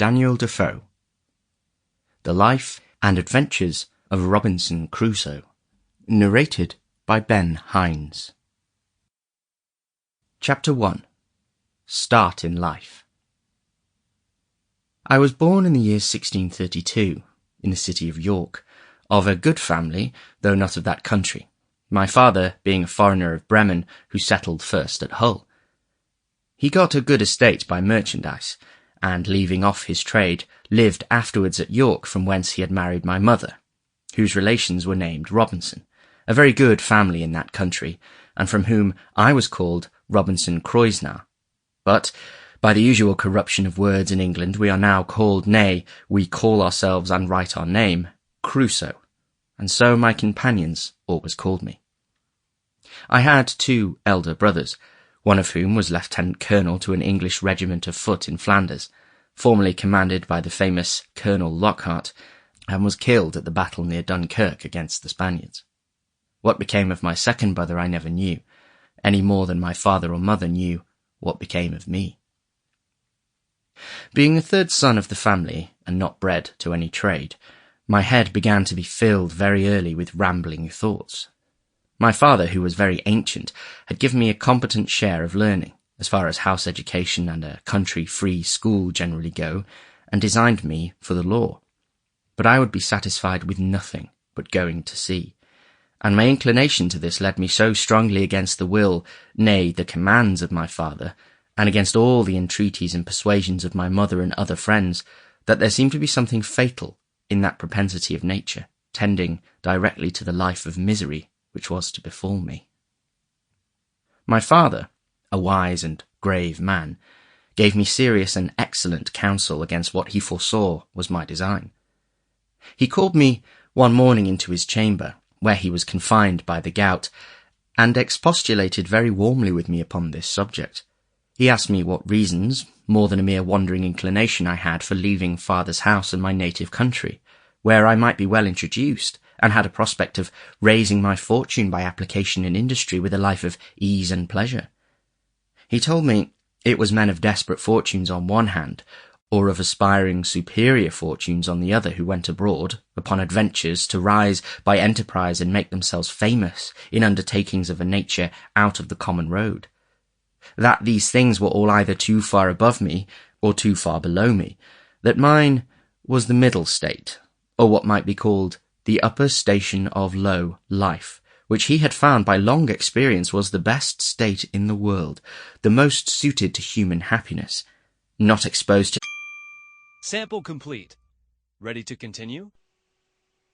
Daniel Defoe. The Life and Adventures of Robinson Crusoe. Narrated by Ben Hynes. Chapter 1. Start in Life. I was born in the year 1632, in the city of York, of a good family, though not of that country, my father being a foreigner of Bremen who settled first at Hull. He got a good estate by merchandise, and leaving off his trade, lived afterwards at York, from whence he had married my mother, whose relations were named Robinson, a very good family in that country, and from whom I was called Robinson Crusoe. But, by the usual corruption of words in England, we are now called, nay, we call ourselves and write our name, Crusoe, and so my companions always called me. I had 2 elder brothers, one of whom was lieutenant colonel to an English regiment of foot in Flanders, formerly commanded by the famous Colonel Lockhart, and was killed at the battle near Dunkirk against the Spaniards. What became of my second brother I never knew, any more than my father or mother knew what became of me. Being the third son of the family, and not bred to any trade, my head began to be filled very early with rambling thoughts. My father, who was very ancient, had given me a competent share of learning, as far as house education and a country free school generally go, and designed me for the law. But I would be satisfied with nothing but going to sea, and my inclination to this led me so strongly against the will, nay, the commands of my father, and against all the entreaties and persuasions of my mother and other friends, that there seemed to be something fatal in that propensity of nature, tending directly to the life of misery which was to befall me. My father, a wise and grave man, gave me serious and excellent counsel against what he foresaw was my design. He called me one morning into his chamber, where he was confined by the gout, and expostulated very warmly with me upon this subject. He asked me what reasons, more than a mere wandering inclination, I had for leaving father's house and my native country, where I might be well introduced, and had a prospect of raising my fortune by application and industry with a life of ease and pleasure. He told me it was men of desperate fortunes on one hand, or of aspiring superior fortunes on the other, who went abroad upon adventures to rise by enterprise and make themselves famous in undertakings of a nature out of the common road. That these things were all either too far above me or too far below me, that mine was the middle state, or what might be called the upper station of low life, which he had found by long experience was the best state in the world, the most suited to human happiness, not exposed to... Sample complete. Ready to continue?